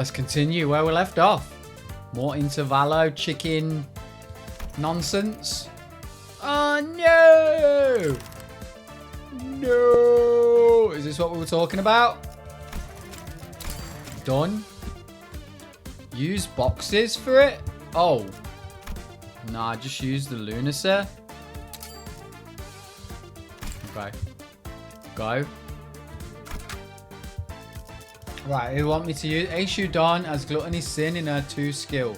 Let's continue where we left off. More intervallo chicken nonsense. Oh no! No! Is this what we were talking about? Done. Use boxes for it? Oh. Nah, just use the Lunacer. Okay. Go. Right, who want me to use? Aishu Don as Gluttony Sin in her 2 skill.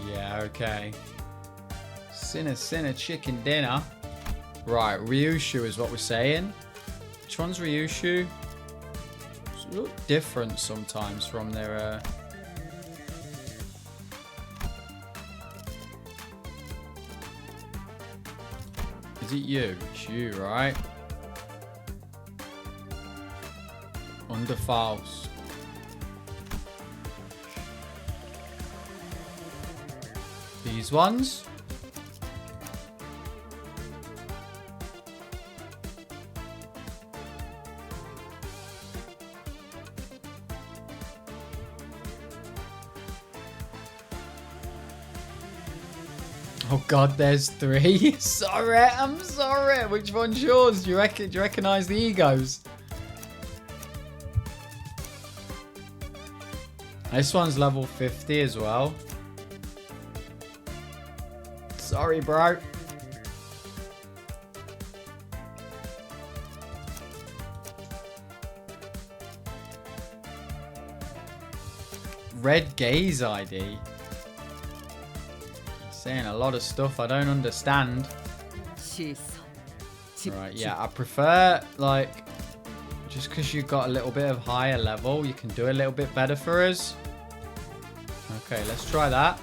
Yeah, okay. Sinner, chicken dinner. Right, Ryushu is what we're saying. Which one's Ryushu? It's a little different sometimes from their... Is it you? It's you, right? Under Faust. These ones. Oh god, there's 3. Sorry, I'm sorry. Which one's yours? Do you recognize the egos? This one's level 50 as well. Sorry, bro. Red Gaze ID. Saying a lot of stuff I don't understand. Right, yeah, I prefer, like, just because you've got a little bit of higher level, you can do a little bit better for us. Okay, let's try that.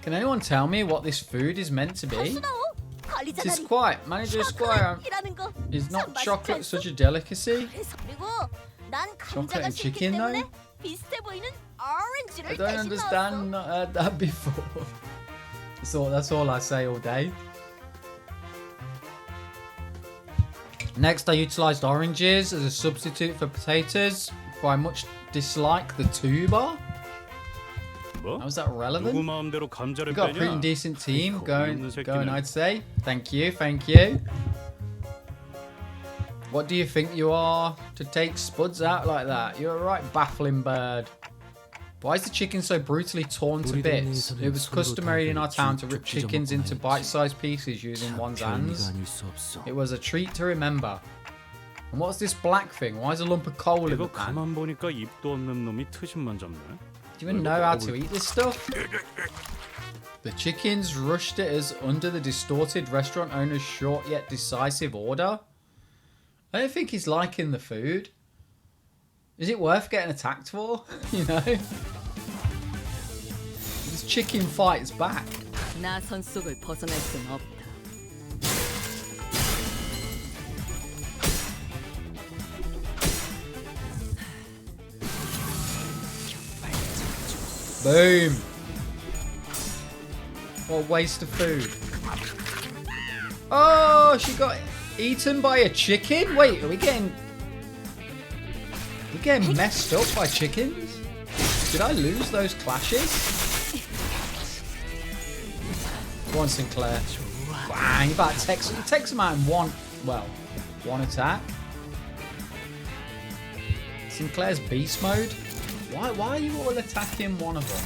Can anyone tell me what this food is meant to be? It is quite. Manager Squire, is not chocolate such a delicacy? Chocolate and chicken though? I don't understand, not heard that before. So that's all I say all day. Next, I utilised oranges as a substitute for potatoes, for I much dislike the tuber. How is that relevant? We've got a pretty decent team going, I'd say. Thank you, thank you. What do you think you are to take Spuds out like that? You're a right baffling bird. Why is the chicken so brutally torn to bits? It was customary in our town to rip chickens into bite-sized pieces using one's hands. It was a treat to remember. And what's this black thing? Why is a lump of coal in the pan? Do you even know how to eat this stuff? The chickens rushed at us under the distorted restaurant owner's short yet decisive order. I don't think he's liking the food. Is it worth getting attacked for? You know? This chicken fights back. Boom. What a waste of food. Oh, she got eaten by a chicken? Wait, are we getting messed up by chickens? Did I lose those clashes? Go on, Sinclair. Bang, he about takes him out in one attack. Sinclair's beast mode. Why are you all attacking one of them?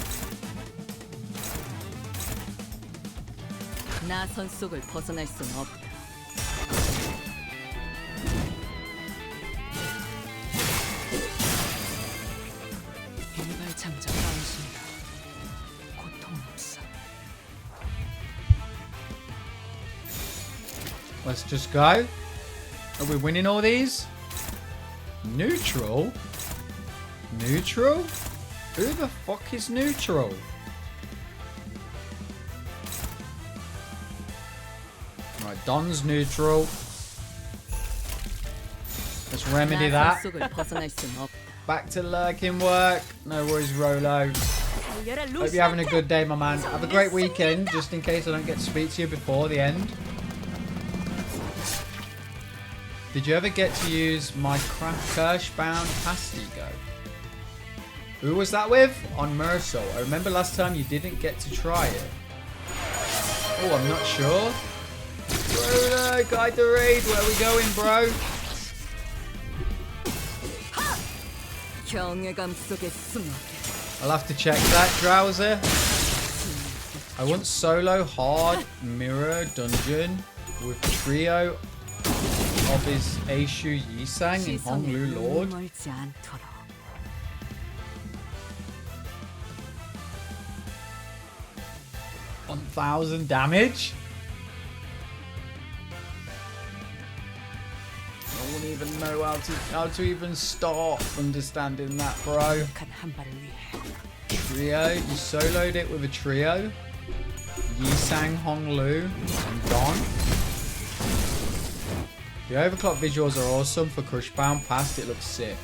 Let's just go. Are we winning all these? Neutral? Neutral? Who the fuck is neutral? Right, Don's neutral. Let's remedy that. Back to lurking work. No worries, Rolo. Hope you're having a good day, my man. Have a great weekend, just in case I don't get to speak to you before the end. Did you ever get to use my Kirschbound Pastigo? Who was that with? On Mercel. I remember last time you didn't get to try it. Oh, I'm not sure. Bro, guide the raid. Where are we going, bro? I'll have to check that, Drowser. I want solo hard mirror dungeon with trio of his Aishu Yisang and Honglu Lord. 1,000 damage? I wouldn't even know how to even start understanding that, bro. Trio, you soloed it with a trio. Yisang, Honglu, and Don. The overclock visuals are awesome for Crushbound Past. It looks sick.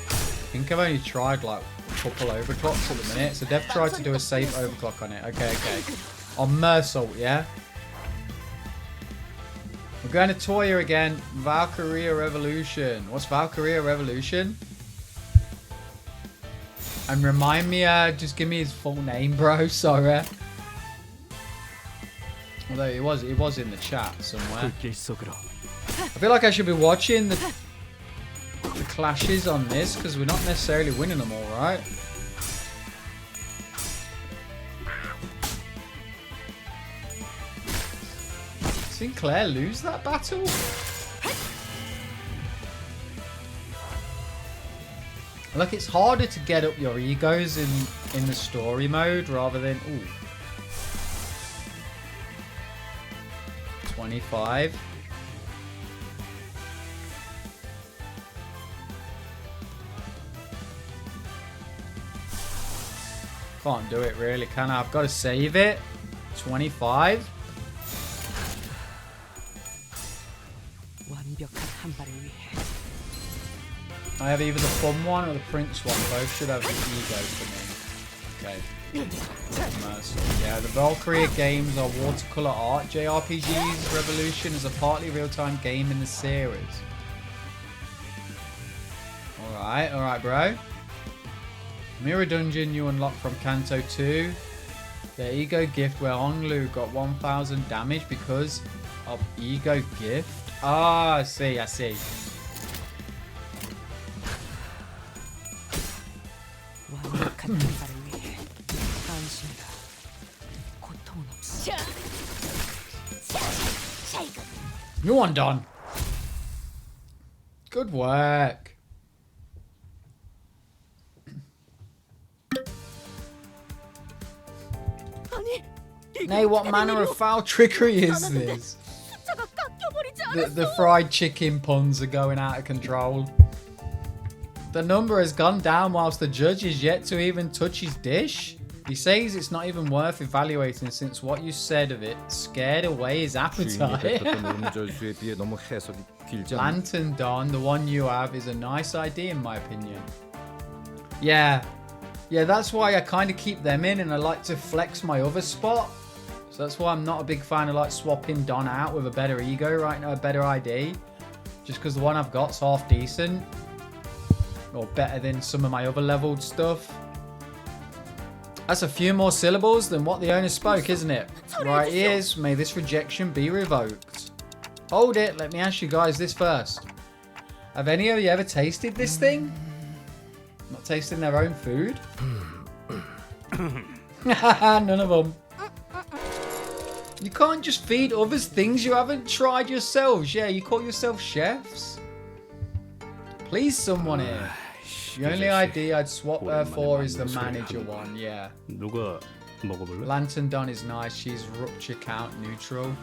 I think I've only tried like a couple overclocks at the minute, so Dev tried to do a safe overclock on it. Okay. On Mersault, yeah? We're going to Toya again. Valkyria Revolution. What's Valkyria Revolution? And remind me, just give me his full name, bro. Sorry. Although it was in the chat somewhere. I feel like I should be watching the clashes on this because we're not necessarily winning them all, right? Sinclair lose that battle? Look, it's harder to get up your egos in the story mode rather than... Ooh. 25. Can't do it really, can I? I've got to save it. 25. I have either the fun one or the prince one. Both should have the ego for me. Okay. Yeah, the Valkyria games are watercolor art JRPGs. Revolution is a partly real-time game in the series. Alright, bro. Mirror Dungeon you unlock from Kanto 2. The Ego Gift where Honglu got 1,000 damage because of Ego Gift. Ah, I see. New one done. Good work. Nay, what manner of foul trickery is this? The fried chicken puns are going out of control. The number has gone down whilst the judge is yet to even touch his dish. He says it's not even worth evaluating since what you said of it scared away his appetite. Lantern Dawn, the one you have, is a nice idea in my opinion. Yeah, that's why I kind of keep them in and I like to flex my other spot. So that's why I'm not a big fan of like swapping Don out with a better ego right now, a better ID. Just because the one I've got's half decent. Or better than some of my other leveled stuff. That's a few more syllables than what the owner spoke, isn't it? Right, ears, may this rejection be revoked. Hold it, let me ask you guys this first. Have any of you ever tasted this thing? Not tasting their own food? None of them. You can't just feed others things you haven't tried yourselves. Yeah, you call yourself chefs? Please, someone here. The only ID I'd swap her for is the manager one, yeah. Lantern Dawn is nice. She's rupture count neutral.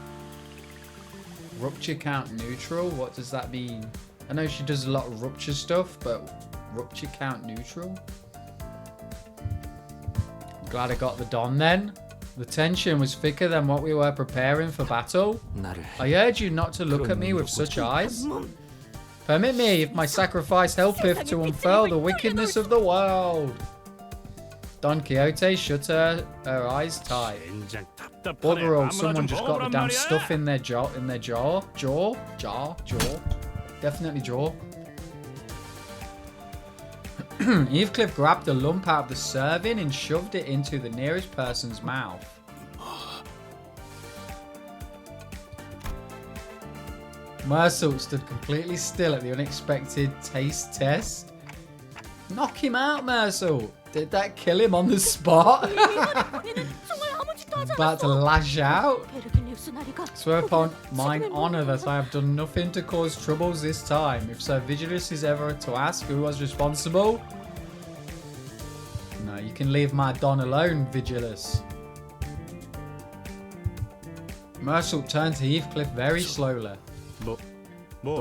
Rupture count neutral? What does that mean? I know she does a lot of rupture stuff, but rupture count neutral? I'm glad I got the Don then. The tension was thicker than what we were preparing for battle. I urge you not to look at me with such eyes. Permit me, if my sacrifice helpeth to unfurl the wickedness of the world. Don Quixote shut her eyes tight. Bugger all, someone just got the damn stuff in their jaw. Definitely jaw. Heathcliff grabbed a lump out of the serving and shoved it into the nearest person's mouth. Mersault stood completely still at the unexpected taste test. Knock him out, Mersault. Did that kill him on the spot? About to lash out. Swear upon mine honour that I have done nothing to cause troubles this time. If Sir Vigilus is ever to ask who was responsible... No, you can leave my Don alone, Vigilus. Mersault turned to Heathcliff very slowly. The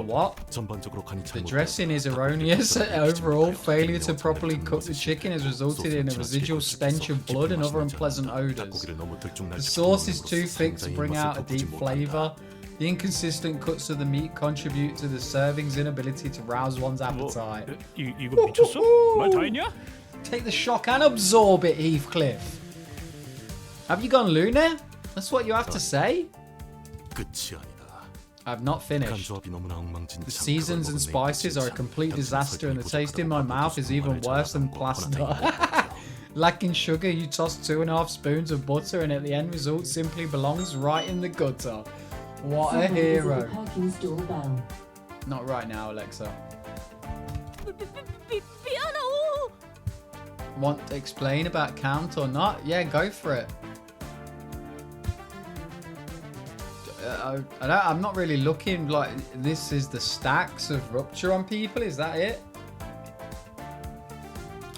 what? The dressing is erroneous. Overall, failure to properly cook the chicken has resulted in a residual stench of blood and other unpleasant odours. The sauce is too thick to bring out a deep flavour. The inconsistent cuts of the meat contribute to the serving's inability to rouse one's appetite. Take the shock and absorb it, Heathcliff. Have you gone lunar? That's what you have to say? I've not finished. The seasons and spices are a complete disaster and the taste in my mouth is even worse than plaster. Lacking sugar, you toss 2.5 spoons of butter and at the end result simply belongs right in the gutter. What a hero. Not right now, Alexa. Want to explain about count or not? Yeah, go for it. I'm not really looking like this is the stacks of rupture on people. Is that it?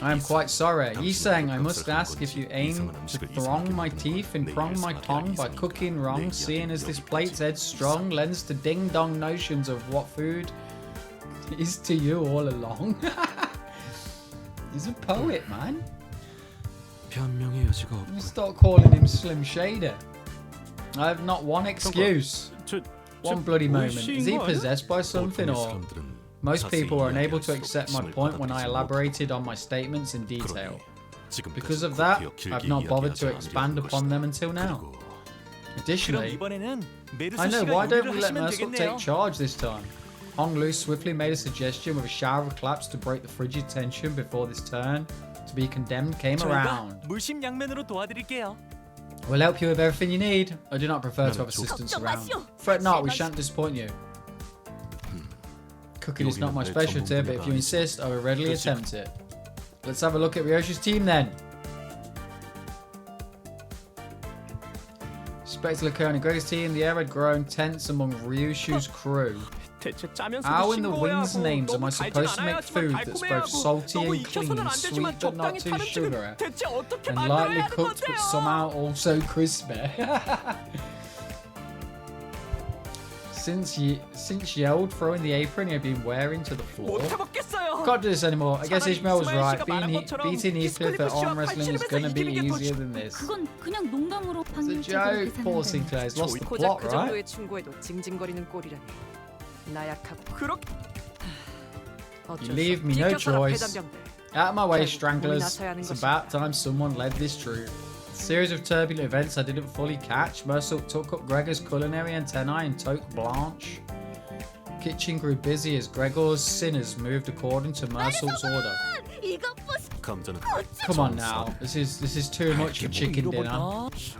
I am quite sorry. He's saying I must ask if you aim to throng my teeth and prong my tongue by cooking wrong, seeing as this plate's headstrong lends to ding-dong notions of what food is to you all along. He's a poet, man. You start calling him Slim Shader. I have not one excuse. One bloody moment. Is he possessed by something or... Most people are unable to accept my point when I elaborated on my statements in detail. Because of that, I've not bothered to expand upon them until now. Additionally, I know, why don't we let Mersault take charge this time? Hong Lu swiftly made a suggestion with a shower of claps to break the frigid tension before this turn to be condemned came around. We'll help you with everything you need. I do not prefer to have assistants around. Fret not, we shan't disappoint you. Cooking is not my specialty, but if you insist, I will readily attempt it. Let's have a look at Ryoshi's team then. Spectacle occurring in Gregor's team, the air had grown tense among Ryoshi's crew. How in the wings names am I supposed to make food that's both salty and clean, sweet but not too sugary, and lightly cooked but somehow also crispy? Since yelled, throwing the apron he had been wearing to the floor. Can't do this anymore. I guess Ishmael was right. Beating Heathcliff at arm wrestling is gonna be easier than this. It's a joke. Poor Sinclair's lost the plot, right? You leave me no choice. Out of my way, stranglers. It's about time someone led this troop. A series of turbulent events I didn't fully catch. Mersault took up Gregor's culinary antennae and took Blanche. Kitchen grew busy as Gregor's sinners moved according to Mersault's order. Come on now, this is too much for chicken dinner. It's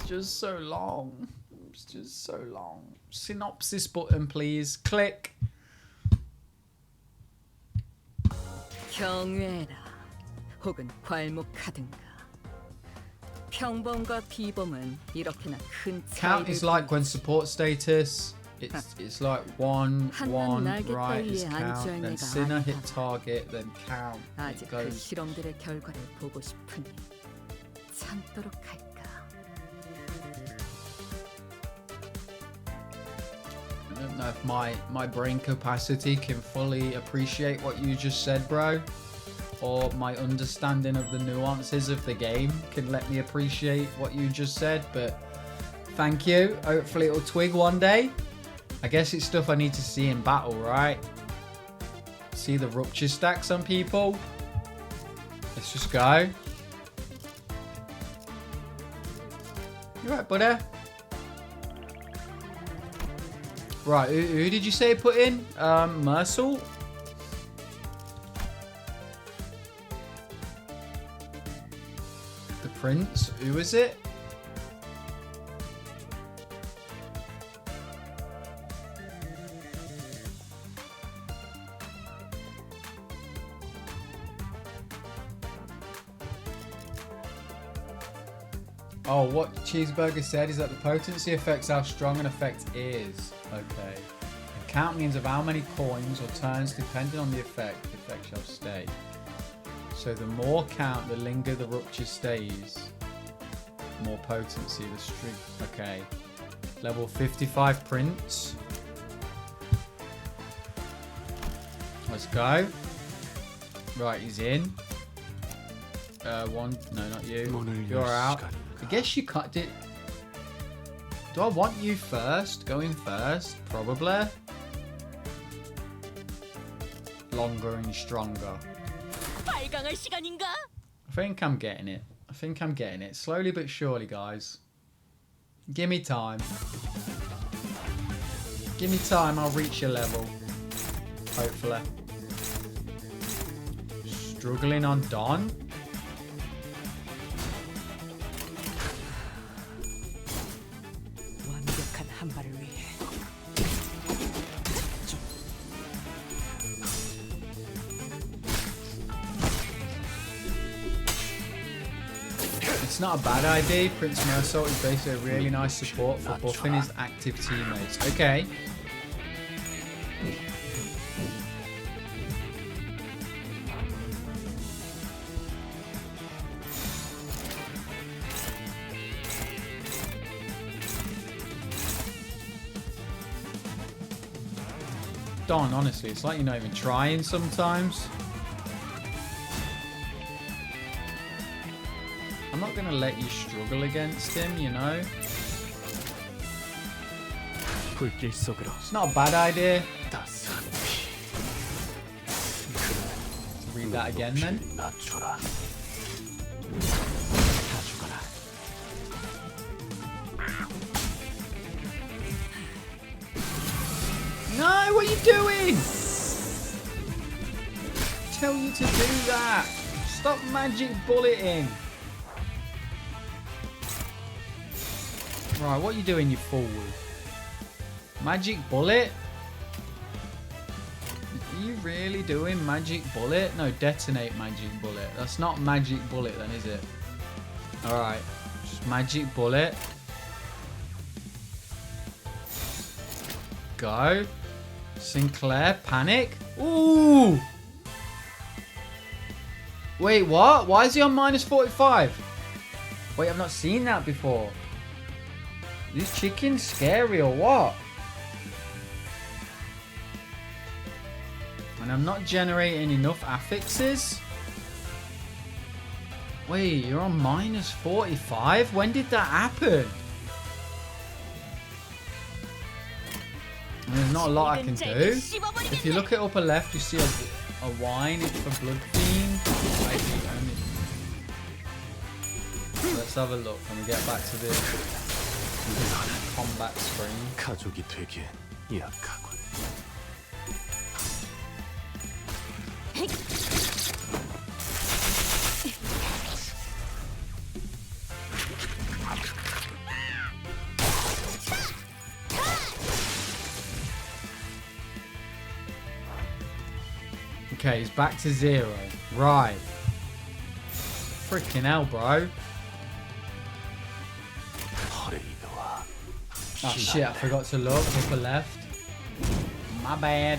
just so long. It's just so long. Synopsis button, please. Click. 경외라 혹은 괄목하든가 평범과 비범은 이렇게나 큰 Count is like when support status it's like one right is count, then sinner hit target, then count. 아직 그 실험들의 결과를 보고 싶으니 참도록 할까. I don't know if my brain capacity can fully appreciate what you just said, bro, or my understanding of the nuances of the game can let me appreciate what you just said, but thank you. Hopefully it'll twig one day. I guess it's stuff I need to see in battle, right? See the rupture stacks on people. Let's just go. You right, buddy? Right, who did you say put in? Mersault? The Prince? Who is it? Oh, what Cheeseburger said is that the potency affects how strong an effect is. Okay. And count means of how many coins or turns depending on the effect shall stay. So the more count, the longer the rupture stays. More potency, the streak. Okay. Level 55 Prince. Let's go. Right, he's in. One. No, not you. You're out. I guess you cut it. Do I want you first? Going first? Probably. Longer and stronger. I think I'm getting it. I think I'm getting it. Slowly but surely, guys. Give me time. Give me time, I'll reach your level. Hopefully. Struggling on Don. It's not a bad idea. Prince Mersault is basically a really nice support for buffing his active teammates. Okay. Don, honestly, it's like you're not even trying sometimes. I'm not going to let you struggle against him, you know? It's not a bad idea. Read that again then. No, what are you doing? I tell you to do that. Stop magic bulleting. Right, what are you doing, you fool? Magic bullet? Are you really doing magic bullet? No, detonate magic bullet. That's not magic bullet then, is it? Alright, just magic bullet. Go. Sinclair, panic. Ooh! Wait, what? Why is he on minus 45? Wait, I've not seen that before. This chicken's scary or what? And I'm not generating enough affixes? Wait, you're on minus 45? When did that happen? And there's not a lot I can do. If you look at upper left, you see a wine. It's for Blood Fiend. Let's have a look when we get back to the combat screen. Okay, he's back to 0. Right. Freaking hell, bro. Oh shit, I forgot to look. Upper left. My bad.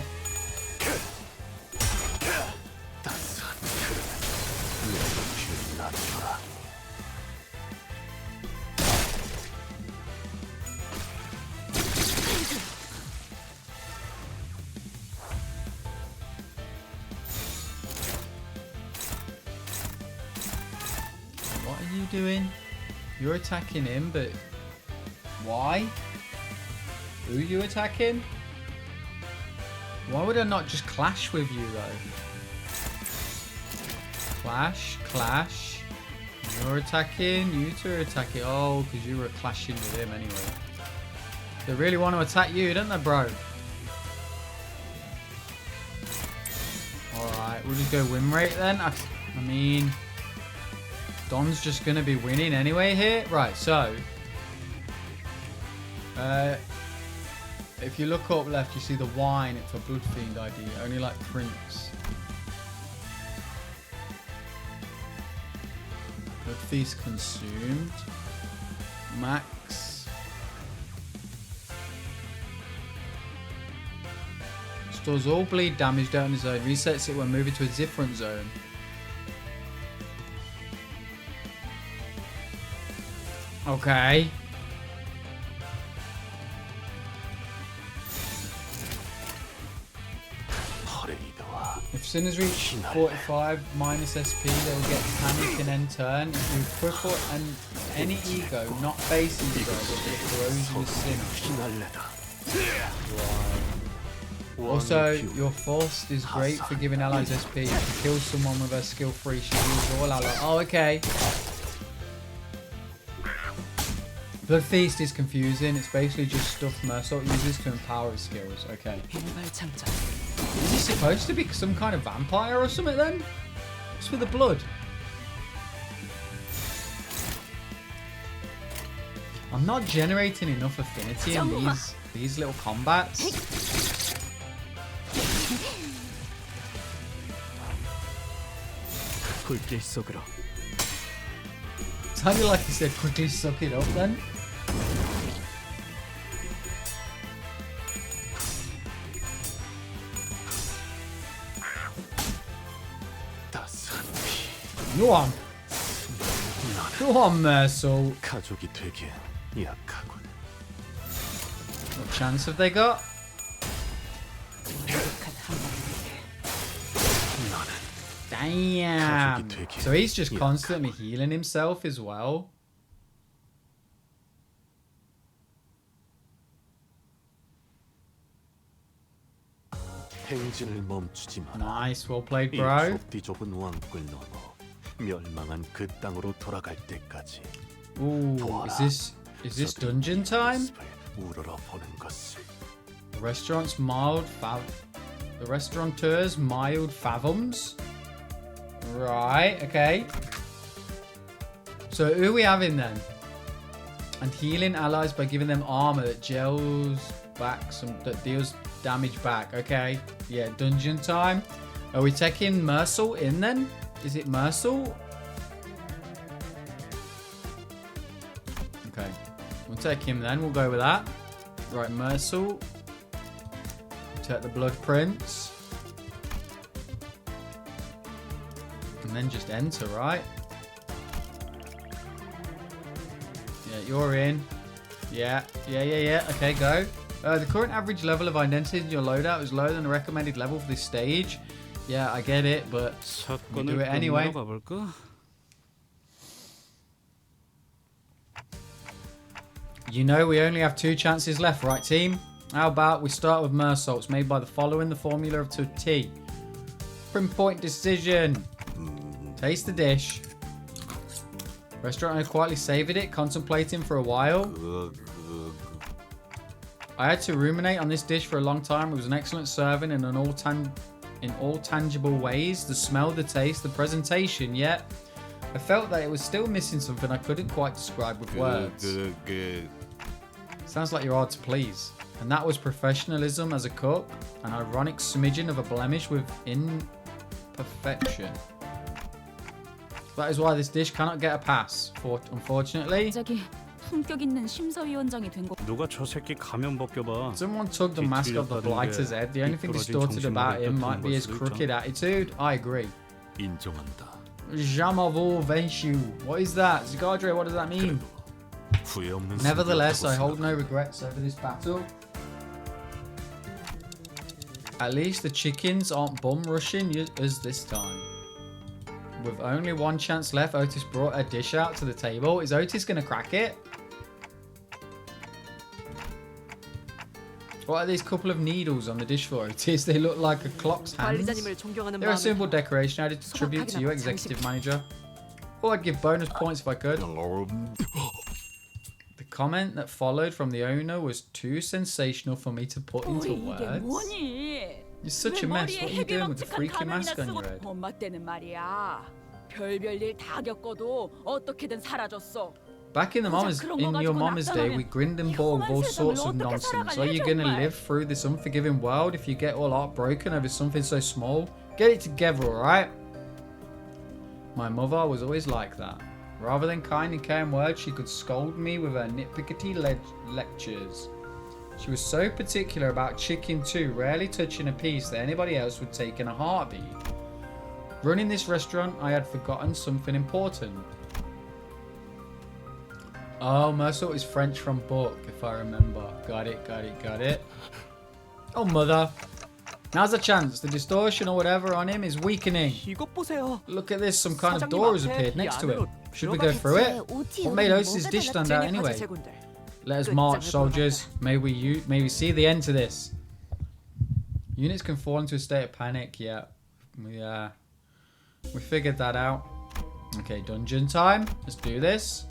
What are you doing? You're attacking him, but why? Who are you attacking? Why would I not just clash with you, though? Clash, clash. You're attacking, you two are attacking. Oh, because you were clashing with him anyway. They really want to attack you, don't they, bro? Alright, we'll just go win rate then. I mean, Don's just going to be winning anyway here. Right, so. If you look up left, you see the wine for Blood Fiend ID. Only like Prince. Blood Feast consumed. Max. Stores all bleed damage down the zone. Resets it when moving to a different zone. Okay. If sinners reach 45 minus SP, they will get panic and end turn. If you cripple and any ego, not base ego, that grows with sin. Right. Also, your Force is great for giving allies SP. If you kill someone with a skill 3, she heals all allies. Oh, okay. Blood Feast is confusing. It's basically just stuff Mersault uses to empower his skills. Okay. Is he supposed to be some kind of vampire or something then? What's with the blood? I'm not generating enough affinity in these little combats. Sounded like he said quickly suck it up then. Go on. Go on, Mersault. What chance have they got? Damn. So he's just constantly healing himself as well. Nice, well played, bro. Ooh, is this dungeon time? The restaurant's mild the restaurateur's mild fathoms. Right, okay. So who are we having then? And healing allies by giving them armor that gels back that deals damage back. Okay. Yeah, dungeon time. Are we taking Mersault in then? Is it Mersault? Okay. We'll take him then. We'll go with that. Right, Mersault. Take the Blood Prince. And then just enter, right? Yeah, you're in. Yeah. Okay, go. The current average level of identity in your loadout is lower than the recommended level for this stage. Yeah, I get it, but we do it anyway. You know we only have 2 chances left, right, team? How about we start with Mersaults made by the following the formula of to a T. Pinpoint decision. Taste the dish. Restaurant owner quietly savored it, contemplating for a while. I had to ruminate on this dish for a long time. It was an excellent serving in all tangible ways. The smell, the taste, the presentation, yet I felt that it was still missing something I couldn't quite describe with words. Good. Sounds like you're hard to please. And that was professionalism as a cook, an ironic smidgen of a blemish with imperfection. That is why this dish cannot get a pass, unfortunately. Someone tugged the mask off the blighter's head. The only thing distorted about him might be his crooked attitude. I agree. Jamavo Venshu. What is that? Zigadre, what does that mean? Nevertheless, I hold no regrets over this battle. At least the chickens aren't bum rushing us this time. With only 1 chance left, Otis brought a dish out to the table. Is Otis going to crack it? What are these couple of needles on the dish floor? It is. They look like a clock's hands. 관리자님을 존경하는 They're a 마음에 simple decoration added to tribute to you, executive manager. Oh, I'd give bonus points if I could. The comment that followed from the owner was too sensational for me to put into words. You're such a mess. What are you doing with the freaky mask on your head? 엄마 때는 말이야. 별별 일 다 겪어도 어떻게든 사라졌어. Back in your mama's day, we grinned and bore with all sorts of nonsense. Are you gonna live through this unforgiving world if you get all heartbroken over something so small? Get it together, alright? My mother was always like that. Rather than kind and caring words, she could scold me with her nitpicky lectures. She was so particular about chicken too, rarely touching a piece that anybody else would take in a heartbeat. Running this restaurant, I had forgotten something important. Oh, Mersault is French from book, if I remember. Got it. Oh, mother. Now's the chance. The distortion or whatever on him is weakening. Look at this. Some kind of door has appeared next to him. Should we go through it? What made Otis's dish stand out anyway? Let us march, soldiers. May we see the end to this. Units can fall into a state of panic. Yeah. We figured that out. Okay, dungeon time. Let's do this.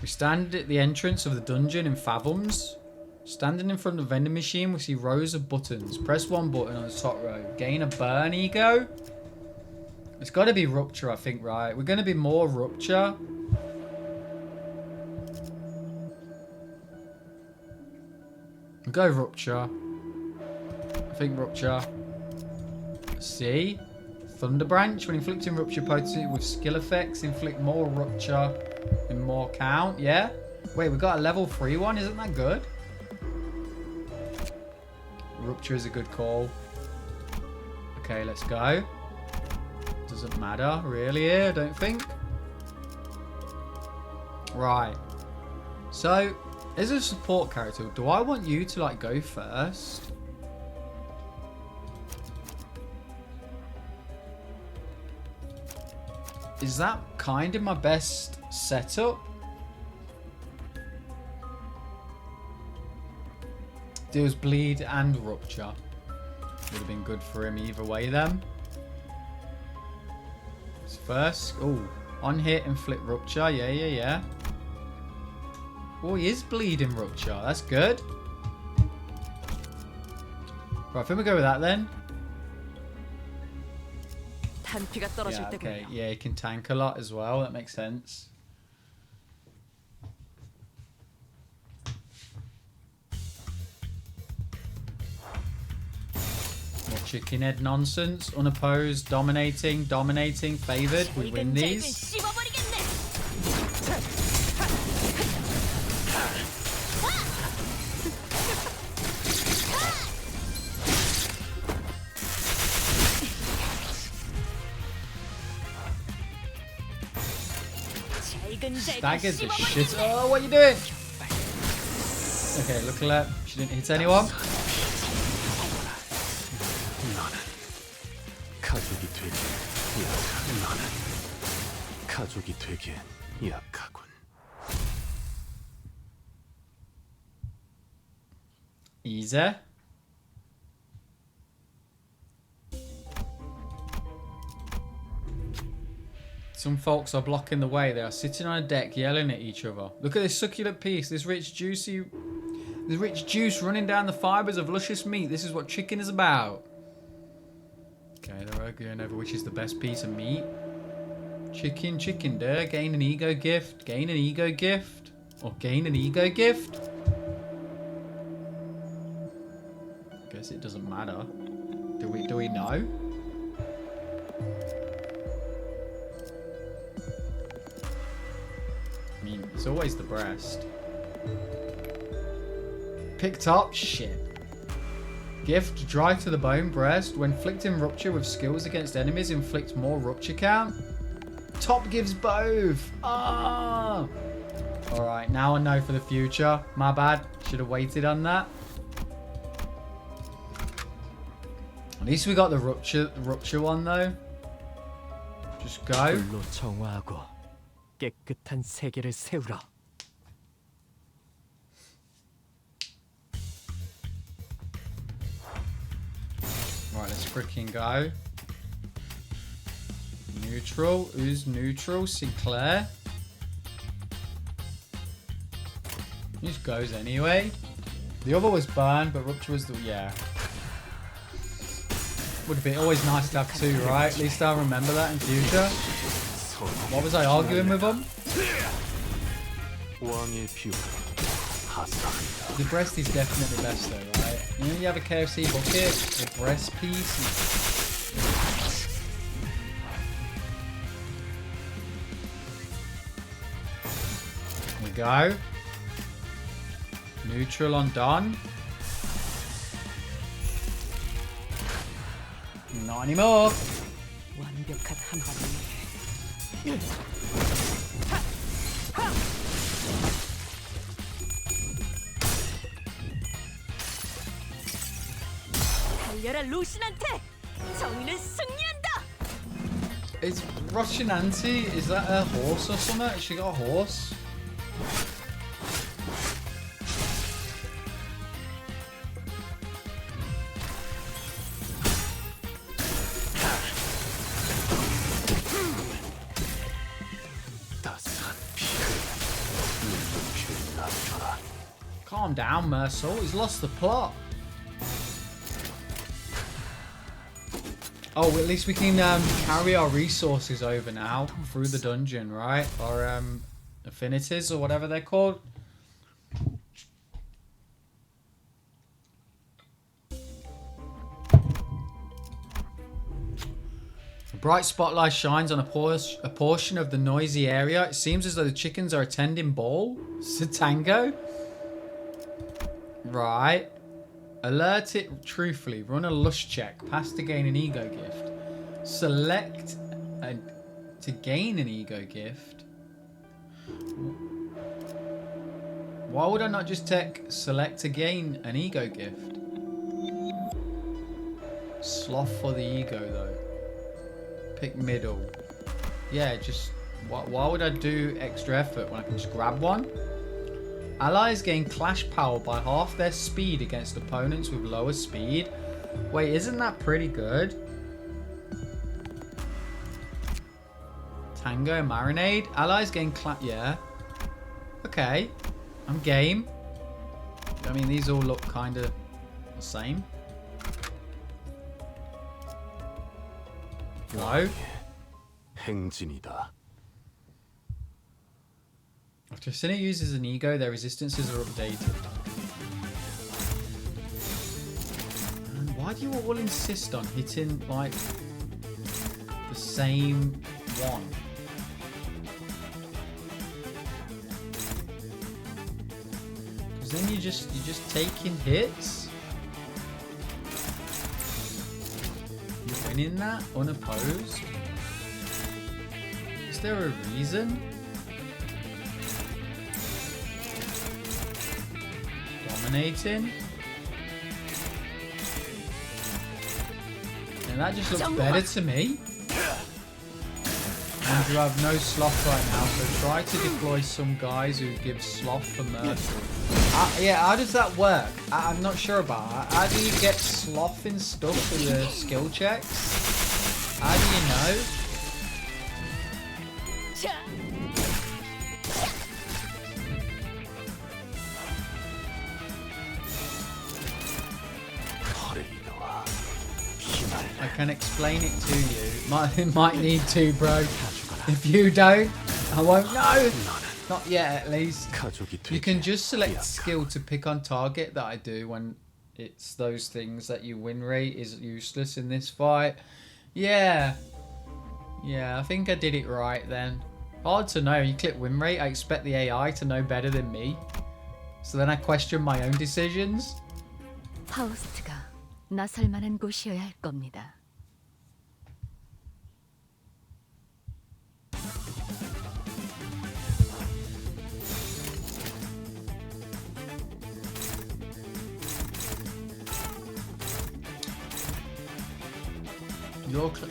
We stand at the entrance of the dungeon in Fathoms. Standing in front of the vending machine, we see rows of buttons. Press one button on the top row. Gain a burn ego. It's got to be rupture, I think, right? We're going to be more rupture. We'll go rupture. I think rupture. See? Thunder Branch. When inflicting rupture potency with skill effects, inflict more rupture and more count. Yeah? Wait, we got a level 3 one. Isn't that good? Rupture is a good call. Okay, let's go. Doesn't matter really here, I don't think. Right. So, as a support character, do I want you to like go first? Is that kind of my best setup? Deals bleed and rupture. Would have been good for him either way then. First, oh, on hit inflict rupture. Yeah. Oh, he is bleeding rupture. That's good. Right, I think we'll go with that then. Yeah, okay. Yeah, he can tank a lot as well. That makes sense. More chicken head nonsense. Unopposed, dominating, favored. We win these. Staggered the shit. Oh, what are you doing? Okay, look at that. She didn't hit anyone. Easy. Some folks are blocking the way. They are sitting on a deck yelling at each other. Look at this succulent piece. This rich juice running down the fibers of luscious meat. This is what chicken is about. Okay, they're arguing over which is the best piece of meat. Chicken, duh. Gain an ego gift. Or gain an ego gift. Guess it doesn't matter. Do we know? I mean, it's always the breast. Picked up? Shit. Gift, dry to the bone breast. When inflicting rupture with skills against enemies, inflict more rupture count. Top gives both. Ah. Alright, now I know for the future. My bad. Should have waited on that. At least we got the rupture one though. Just go. 깨끗한 세계를 세우라. Alright, let's freaking go. Neutral. Who's neutral? Sinclair. He just goes anyway. The other was burn, but Rupture was the... yeah. Would be always nice to have two, right? At least I'll remember that in future. What was I arguing with them? The breast is definitely best though, right? You know you have a KFC bucket, the breast piece. There we go. Neutral on Don. Not anymore. It's Russian Auntie. Is that a horse or something? Has she got a horse? Calm down, Mercel. He's lost the plot. Oh, at least we can carry our resources over now through the dungeon, right? Our affinities or whatever they're called. A bright spotlight shines on a portion of the noisy area. It seems as though the chickens are attending ball. Tango. Right. Alert it truthfully. Run a lust check. Pass to gain an ego gift. Select to gain an ego gift. Why would I not just take select to gain an ego gift? Sloth for the ego though. Pick middle. Yeah, just why would I do extra effort when I can just grab one? Allies gain clash power by half their speed against opponents with lower speed. Wait, isn't that pretty good? Tango marinade. Allies gain yeah. Okay. I'm game. I mean, these all look kind of the same. No. After Sinner uses an ego, their resistances are updated. And why do you all insist on hitting, like, the same one? Because then you're just taking hits. You're winning that unopposed. Is there a reason? Dominating. And that just looks better to me. And you have no sloth right now, so try to deploy some guys who give sloth for mercy. Yeah, how does that work? I'm not sure about that. How do you get sloth and stuff for the skill checks? How do you know? I can explain it to you. Might need to, bro. If you don't, I won't know. Not yet, at least. You can just select skill to pick on target that I do when it's those things that your win rate is useless in this fight. Yeah. Yeah, I think I did it right then. Hard to know. You click win rate, I expect the AI to know better than me. So then I question my own decisions. 파우스트가 나설 만한 곳이어야 할 겁니다.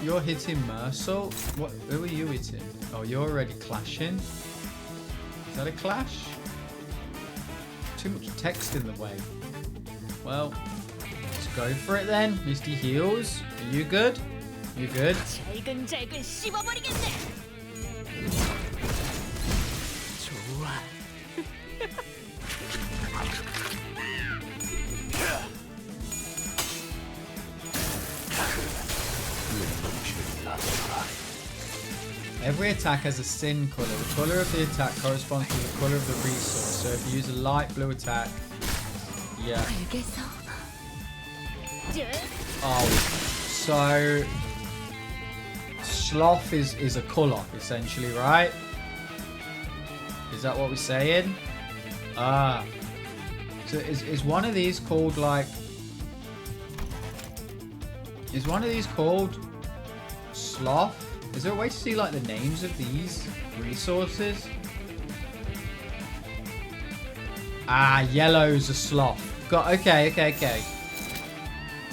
You're hitting Mercel? What? Who are you hitting? Oh, you're already clashing. Is that a clash? Too much text in the way. Well, let's Go for it then, Misty Heels. Are you good? You good? 잘근잘근 씹어버리겠네. 좋아. Every attack has a sin color. The color of the attack corresponds to the color of the resource. So if you use a light blue attack, yeah. 알겠어. Oh, so sloth is a color essentially, right? Is that what we're saying? Ah. So is one of these called like? Is one of these called sloth? Is there a way to see like the names of these resources? Ah, yellow's a sloth. Got okay.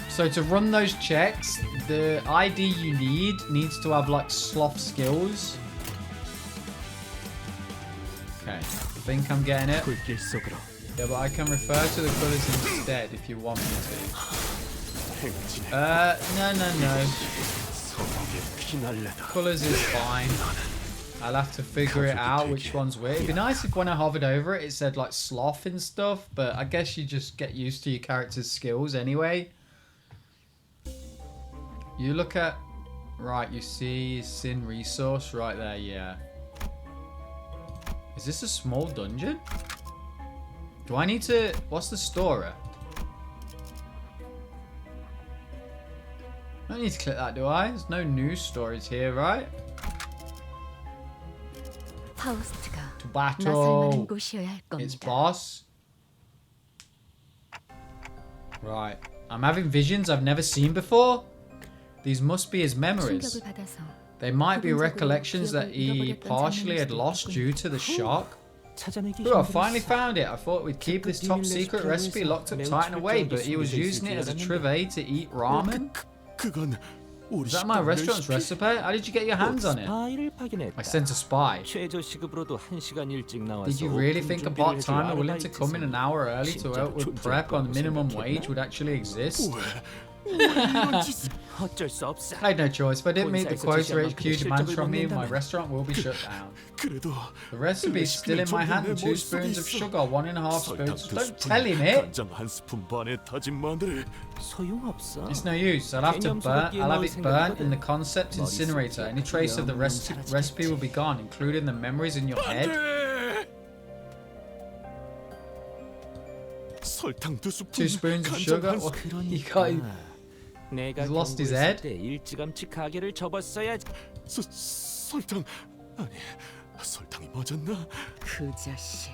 So to run those checks, the ID you needs to have like sloth skills. Okay, I think I'm getting it. Yeah, but I can refer to the colours instead if you want me to. No. Colours is fine. I'll have to figure it out which one's which. It'd be nice if when I hovered over it, it said like sloth and stuff, but I guess you just get used to your character's skills anyway. You look at... Right, you see Sin Resource right there, yeah. Is this a small dungeon? Do I need to... What's the store at? I don't need to click that, do I? There's no news storage here, right? 파우스트가 To 나설 battle. 만한 곳이어야 할 It's 겁니다. boss. Right. I'm having visions I've never seen before. These must be his memories. 충격을 받아서 They might be 부분적으로 recollections that 기억을 he 잃어버렸던 partially had 장면일 수도 lost 있고요. due to the shock. 찾아내기 Ooh, I finally 힘들었어. found it. I thought we'd keep this top secret recipe locked up tight and away, but he was using it as a trivet to eat ramen. 그건 우리 Is that my restaurant's recipe? How did you get your hands on it? 스파이를 파견했다. I sent a spy. 최저 시급으로도 1시간 일찍 나와서 Did you really 오픈 think a 준비를 part-timer 해줄 willing to come in an hour early to help with prep on minimum wage would actually exist? 어쩔 수 없어. I had no choice. If I didn't meet the 본사에서 quota 지시한 HQ 만큼 demands 실적을 from me, 못 my 낸다면 restaurant will be shut down. 그래도 The recipe's still in my hand. 2 spoons of sugar, 1.5 spoons. Don't tell him it. 간장 한 스푼 반에 다진 마늘을 소용없어. It's no use. I'll have it burnt in the concept incinerator. Any trace of the recipe will be gone, including the memories in your head. 안돼. 설탕 2스푼 2 spoons of 간장 sugar. 한 Well, 스푼. he got. 내가 He's lost his 경고했을 head? 때 일찌감치 가게를 접었어야지. 설탕 아니 설탕이 맞았나? 그 자식.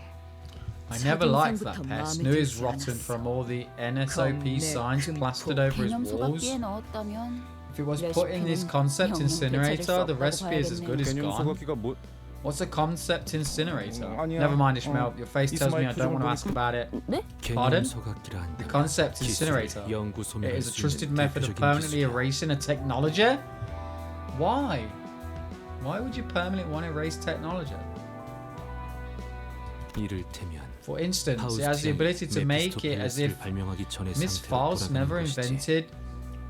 I never liked that 첫인상부터 pest. 마음에 Knew he's 들지 rotten 않았어. from all the NSOP signs plastered over his walls. 넣었다면 If it was put in this concept incinerator, the recipe is as good as 개념 gone. 소각기가 뭐 What's a concept incinerator? 아니야. Never mind, Ishmael. Your face 이 tells me I 스마이크 don't want to 정도는 ask about it. 네? Pardon? 소각기라 한다. The concept incinerator. It is a trusted method of permanently erasing a technology? Why? Why would you permanently want to erase technology? 이를테면 For instance, it has the ability to make it as if 발명하기 전의 Miss 상태로 False 돌아가는 never 것이지. invented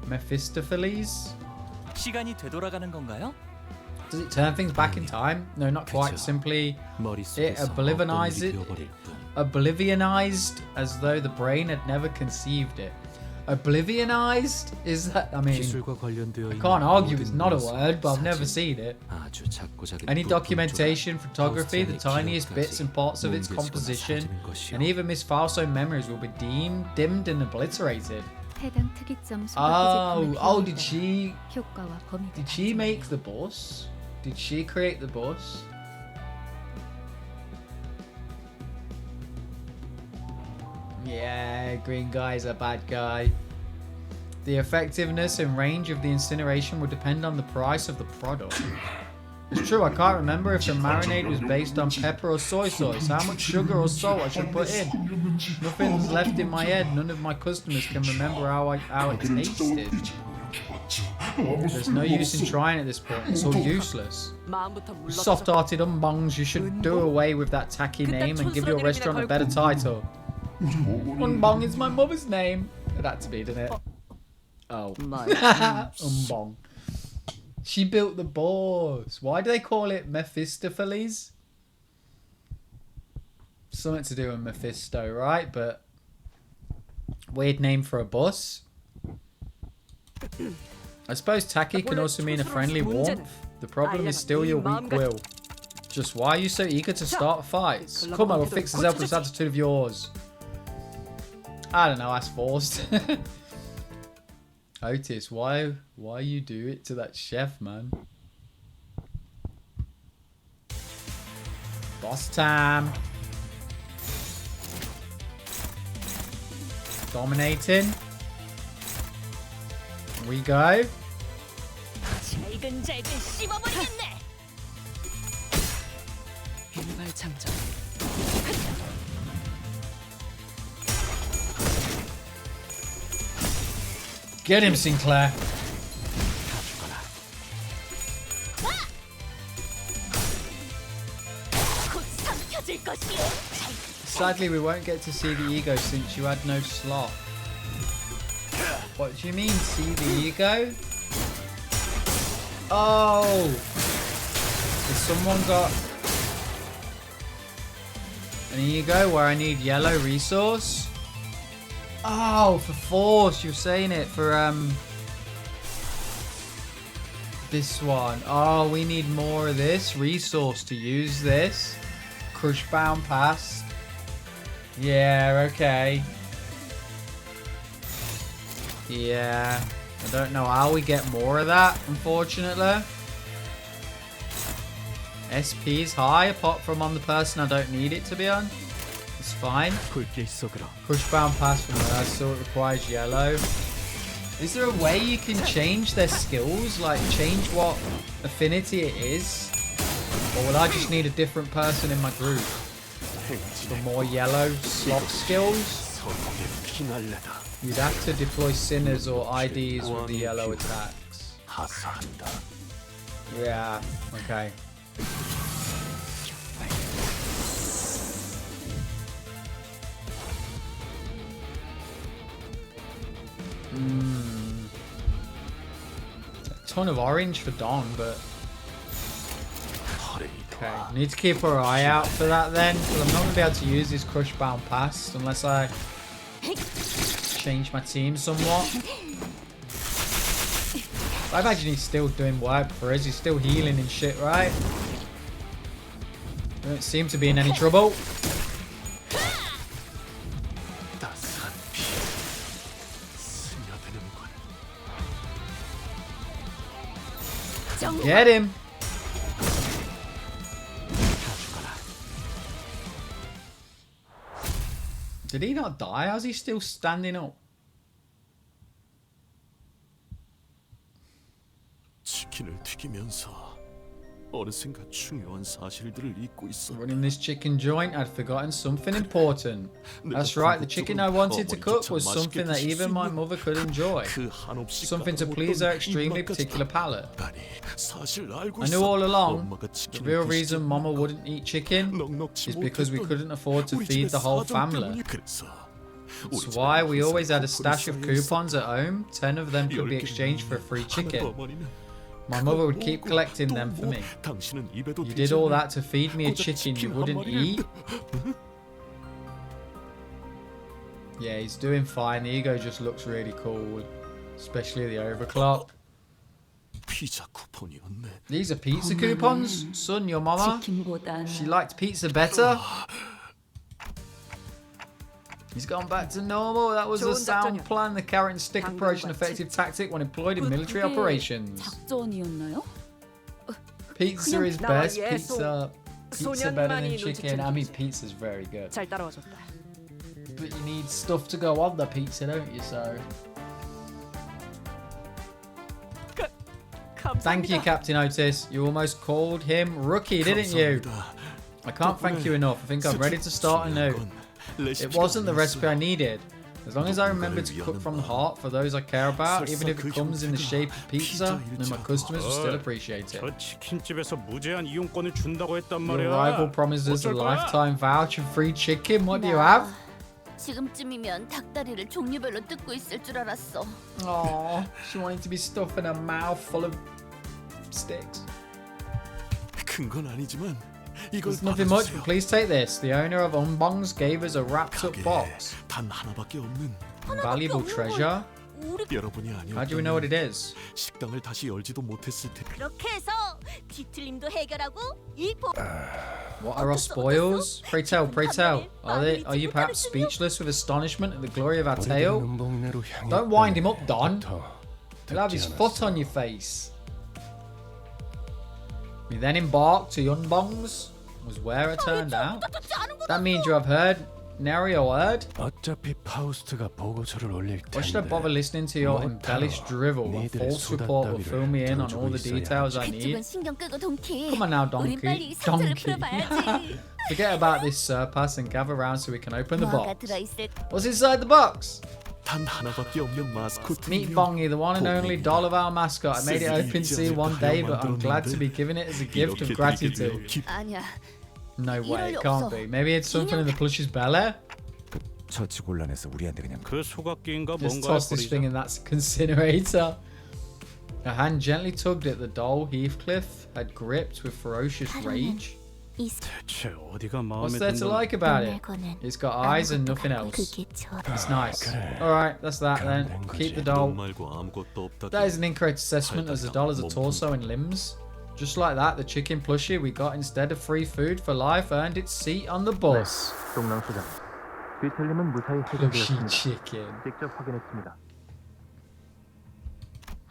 Mephistopheles? 시간이 되돌아가는 건가요? Does it turn things back in time? No, not quite. 그저 Simply 머릿속에서 oblivionized 어떤 it. 일이 되어버릴 뿐. Oblivionized as though the brain had never conceived it. Oblivionized? Is that? I mean, 기술과 관련되어 I 있는 can't argue 모든 it's not a 문서, word, but I've never 사진, seen it. 아주 작고 작은 Any 부품 documentation, 조각, photography, the 포스트 안의 tiniest bits and parts of its 기억까지 composition, 뭉개지거나 사라지는 and even Miss Falso memories will be dimmed and obliterated. 해당 특이점 Oh, did she 효과와 범위가 Did she make the bus? Did she create the bus? Yeah, green guy's a bad guy. The effectiveness and range of the incineration will depend on the price of the product. It's true, I can't remember if the marinade was based on pepper or soy sauce, how much sugar or salt I should put in. Nothing's left in my head, none of my customers can remember how it tasted. There's no use in trying at this point, it's all useless. You soft-hearted unbongs, you should do away with that tacky name and give your restaurant a better title. Unbong is my mother's name. It had to be, didn't it? Oh. 말. Umbong. She built the boss. Why do they call it Mephistopheles? Something to do with Mephisto, right? But weird name for a boss. I suppose tacky can also mean a friendly warmth. The problem is still your weak will. Just why are you so eager to start fights? Come on, we'll fix this helpless attitude of yours. I don't know, that's forced. Otis, why you do it to that chef, man? Boss time. Dominating. Here we go. 일발장전. Get him, Sinclair. Sadly, we won't get to see the ego since you had no slot. What do you mean, see the ego? Oh! Has someone got an ego where I need yellow resource? Oh, for force, you're saying it for this one. Oh, we need more of this resource to use this. Crush bound pass. Yeah, okay. Yeah, I don't know how we get more of that, unfortunately. SP is high, apart from on the person I don't need it to be on. It's fine. Push bound pass from her, so it requires yellow. Is there a way you can change their skills? Like, change what affinity it is? Or will I just need a different person in my group for more yellow slot skills? You'd have to deploy sinners or IDs with the yellow attacks. Yeah, okay. A ton of orange for Dong, but okay. Need to keep our eye out for that then, because I'm not going to be able to use this crush bound pass unless I change my team somewhat. I imagine he's still doing work for us. He's still healing and shit, right? Don't seem to be in any trouble. Get him! Did he not die? How's he still standing up? 치킨을 튀기면서 어느샌가 중요한 사실들을 잊고 있어. Running this chicken joint, I'd forgotten something important. That's right, the chicken I wanted to cook was something that even my mother could enjoy. Something to please her extremely particular palate. I knew all along, the real reason Mama wouldn't eat chicken is because we couldn't afford to feed the whole family. That's why we always had a stash of coupons at home. 10 of them could be exchanged for a free chicken. My mother would keep collecting them for me. You did all that to feed me a chicken you wouldn't eat? Yeah, he's doing fine. The ego just looks really cool. Especially the overclock. These are pizza coupons? Son, your mama? She liked pizza better? He's gone back to normal. That was a sound plan. The carrot and stick approach, an effective tactic when employed in military operations. Pizza is best. Pizza better than chicken. I mean, pizza's very good. But you need stuff to go on the pizza, don't you? So. Thank you, Captain Otis. You almost called him rookie, didn't you? I can't thank you enough. I think I'm ready to start anew. It wasn't the recipe I needed. As long as I remember to cook from the heart for those I care about, even if it comes in the shape of pizza, then my customers will still appreciate it. Your rival promises a lifetime voucher free chicken. What do you have? 지금쯤이면 닭다리를 종류별로 뜯고 있을 줄 알았어. Oh, she wanted to be stuffing her mouth full of sticks. 큰 건 아니지만 이걸 It's nothing much, 받아주세요. but please take this. The owner of Unbongs gave us a wrapped up 가게에 box. 단 하나밖에 없는 Valuable treasure. 우리 여러분이 How do we know what it 아니었다면 is? 식당을 다시 열지도 못했을 텐데. 그렇게 해서 뒤틀림도 해결하고 이 보... What are our spoils? Pray tell, pray tell. Are you perhaps speechless with astonishment at the glory of our tale? Don't wind him up, Don. He'll have his foot on your face. We then embarked to Yunbong's, was where it turned out. That means you have heard nary a word. 어차피 파우스트가 보고서를 올릴 텐데. Why should I bother listening to your embellished drivel when false report will fill me in on all the details I need? 그쪽은 신경 끄고 동키. Come on now, 우린 빨리 donkey. 상자를 Donkey. 풀어봐야지. Forget about this surpass and gather round so we can open the 뭐가 box. 들어있을... What's inside the box? 단 하나밖에 없는 마스코트. Meet Bongy, the one and only doll of our mascot. I made it open to you one day, but I'm glad to be giving it as a gift of gratitude. 아니야. No way, it can't be. Maybe it's something in the plush's belly? 처치 곤란해서 우리한테 그냥 그 소각기인가 Just 뭔가 toss this thing in that incinerator. A hand gently tugged at the doll Heathcliff had gripped with ferocious rage. 대체 어디가 마음에 What's there to like about it? It's got eyes and nothing else. It's nice. Alright, that's that then. Keep the doll. 말고 아무것도 없다. That is an incorrect assessment as the doll has a torso and limbs. Just like that, the chicken plushie we got instead of free food for life earned its seat on the bus. 동랑소장. 뒤틀림은 무사히 Plushy 해결되었습니다. chicken. 직접 확인했습니다.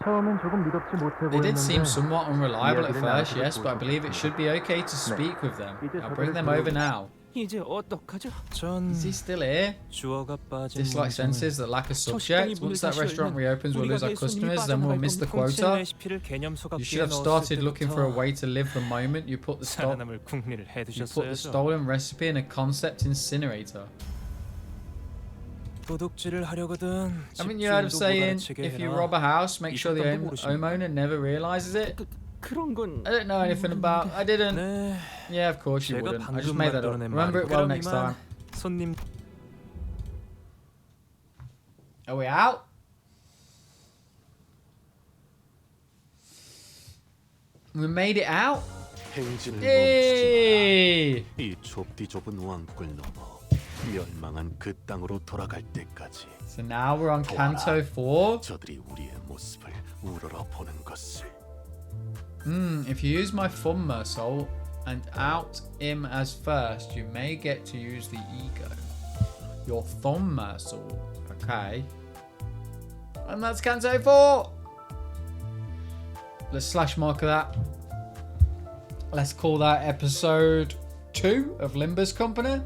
처음엔 조금 믿었지 못해 They did seem 보였는데 somewhat unreliable at 이야기를 first, 나누기를 yes, but I believe it should be okay to speak with them. I'll bring them over now. 이제 어떡하죠? 전 Is he still here? 주어가 빠진 Dislike senses that lack a subject. Once that restaurant reopens, we'll lose our customers, then we'll miss the quota. 레시피를 개념 You 소각기에 should have started looking for a way to live the moment you put the 살아남을 궁리를 you put the 해두셨어야죠. stolen recipe in a concept incinerator. 도둑질을 하려거든. Haven't you heard of saying, if you rob a house, make sure the homeowner never realizes it? 그런 건 I don't know anything about. I didn't. 네. Yeah, of course you 제가 wouldn't. I just 방금 made that up. 만들어낸 Remember it well 말이. next 그럼 time. 이만 손님 Are we out? We made it out. 행진을 멈추지 Yay! 마. 이 좁디 좁은 왕국을 넘어 멸망한 그 땅으로 돌아갈 때까지 So now we're on Canto 4. 저들이 우리의 모습을 우러러 보는 것을. If you use my thumb soul and out him as first, you may get to use the ego. Your thumb soul. Okay. And that's Canto 4. Let's slash marker that. Let's call that episode 2 of Limbus Company.